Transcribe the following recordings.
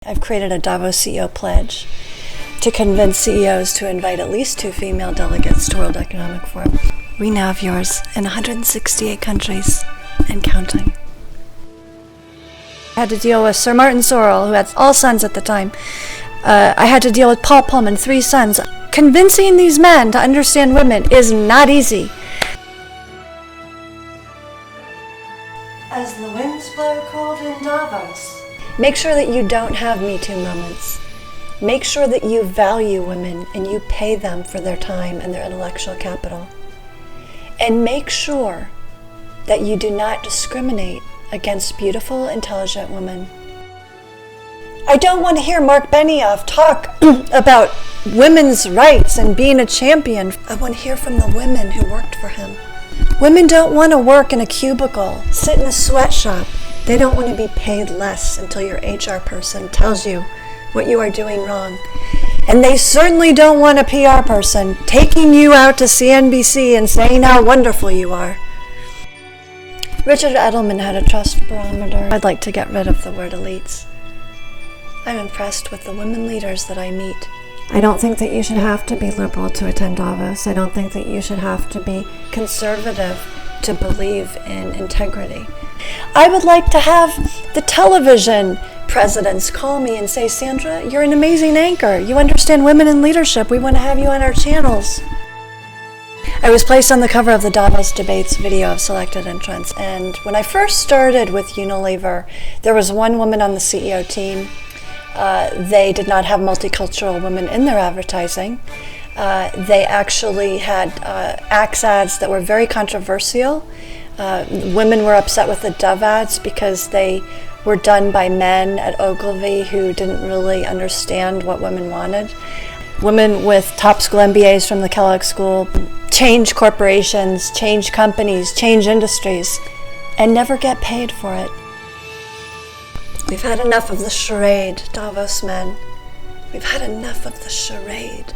I've created a Davos CEO pledge to convince CEOs to invite at least 2 female delegates to World Economic Forum. We now have yours in 168 countries and counting. I had to deal with Sir Martin Sorrell, who had all sons at the time. I had to deal with Paul Pullman, 3 sons. Convincing these men to understand women is not easy. As the winds blow cold in Davos. Make sure that you don't have Me Too moments. Make sure that you value women and you pay them for their time and their intellectual capital. And make sure that you do not discriminate against beautiful, intelligent women. I don't want to hear Mark Benioff talk about women's rights and being a champion. I want to hear from the women who worked for him. Women don't want to work in a cubicle, sit in a sweatshop. They don't want to be paid less until your HR person tells you what you are doing wrong. And they certainly don't want a PR person taking you out to CNBC and saying how wonderful you are. Richard Edelman had a trust barometer. I'd like to get rid of the word elites. I'm impressed with the women leaders that I meet. I don't think that you should have to be liberal to attend Davos. I don't think that you should have to be conservative to believe in integrity. I would like to have the television presidents call me and say, Sandra, you're an amazing anchor. You understand women in leadership. We want to have you on our channels. I was placed on the cover of the Davos Debates video of selected entrants. And when I first started with Unilever, there was one woman on the CEO team. They did not have multicultural women in their advertising. They actually had Axe ads that were very controversial. Women were upset with the Dove ads because they were done by men at Ogilvy who didn't really understand what women wanted. Women with top school MBAs from the Kellogg School change corporations, change companies, change industries, and never get paid for it. We've had enough of the charade, Davos men. We've had enough of the charade.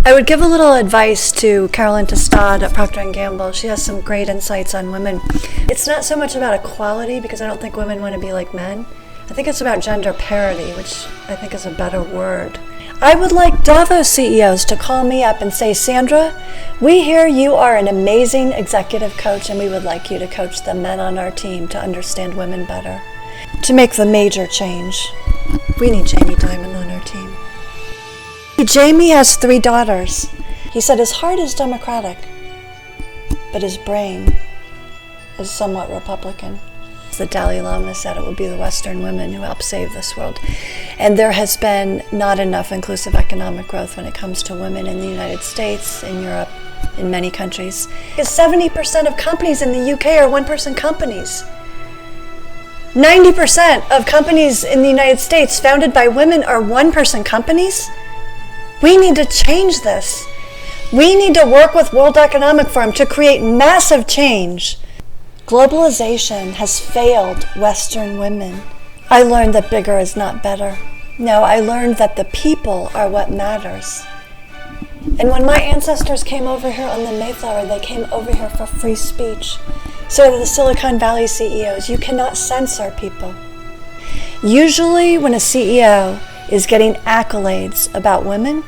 I would give a little advice to Carolyn Testad at Procter & Gamble. She has some great insights on women. It's not so much about equality, because I don't think women want to be like men. I think it's about gender parity, which I think is a better word. I would like Davos CEOs to call me up and say, Sandra, we hear you are an amazing executive coach, and we would like you to coach the men on our team to understand women better. To make the major change, we need Jamie Dimon on our team. Jamie has 3 daughters. He said his heart is Democratic, but his brain is somewhat Republican. The Dalai Lama said it will be the Western women who help save this world. And there has been not enough inclusive economic growth when it comes to women in the United States, in Europe, in many countries. Because 70% of companies in the UK are one-person companies. 90% of companies in the United States founded by women are one-person companies. We need to change this. We need to work with World Economic Forum to create massive change. Globalization has failed Western women. I learned that bigger is not better. No, I learned that the people are what matters. And when my ancestors came over here on the Mayflower, they came over here for free speech. So do the Silicon Valley CEOs. You cannot censor people. Usually when a CEO is getting accolades about women,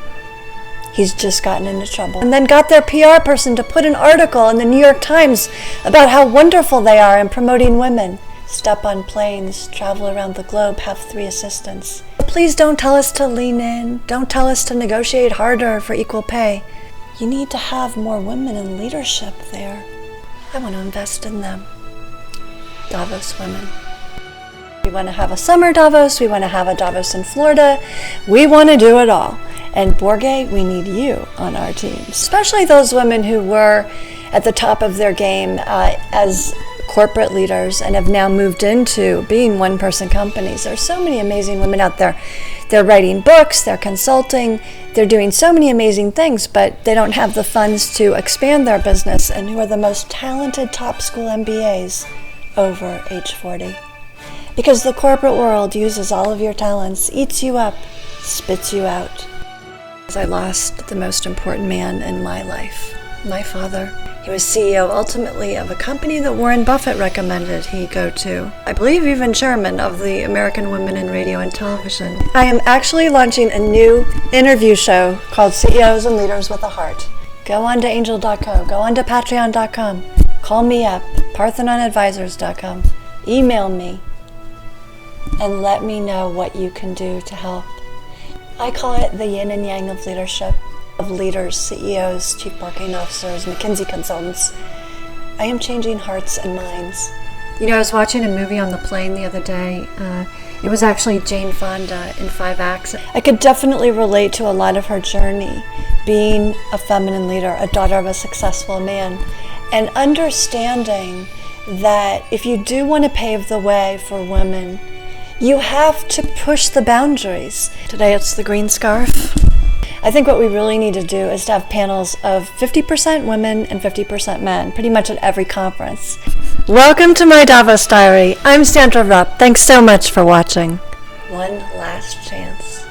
he's just gotten into trouble. And then got their PR person to put an article in the New York Times about how wonderful they are in promoting women. Step on planes, travel around the globe, have 3 assistants. Please don't tell us to lean in. Don't tell us to negotiate harder for equal pay. You need to have more women in leadership there. I want to invest in them. Davos women. We want to have a summer Davos. We want to have a Davos in Florida. We want to do it all. And Borge, we need you on our team, especially those women who were at the top of their game as corporate leaders and have now moved into being one-person companies. There's so many amazing women out there. They're writing books, they're consulting, they're doing so many amazing things, but they don't have the funds to expand their business, and who are the most talented top school MBAs over age 40. Because the corporate world uses all of your talents, eats you up, spits you out. I lost the most important man in my life, my father. He was CEO ultimately of a company that Warren Buffett recommended he go to. I believe even chairman of the American Women in Radio and Television. I am actually launching a new interview show called CEOs and Leaders with a Heart. Go on to angel.co, go on to patreon.com, call me up, parthenonadvisors.com, email me, and let me know what you can do to help. I call it the yin and yang of leadership, of leaders, CEOs, chief marketing officers, McKinsey consultants. I am changing hearts and minds. You know, I was watching a movie on the plane the other day. It was actually Jane Fonda in 5 Acts. I could definitely relate to a lot of her journey, being a feminine leader, a daughter of a successful man, and understanding that if you do want to pave the way for women, you have to push the boundaries. Today it's the green scarf. I think what we really need to do is to have panels of 50% women and 50% men, pretty much at every conference. Welcome to my Davos Diary. I'm Sandra Rupp. Thanks so much for watching. One last chance.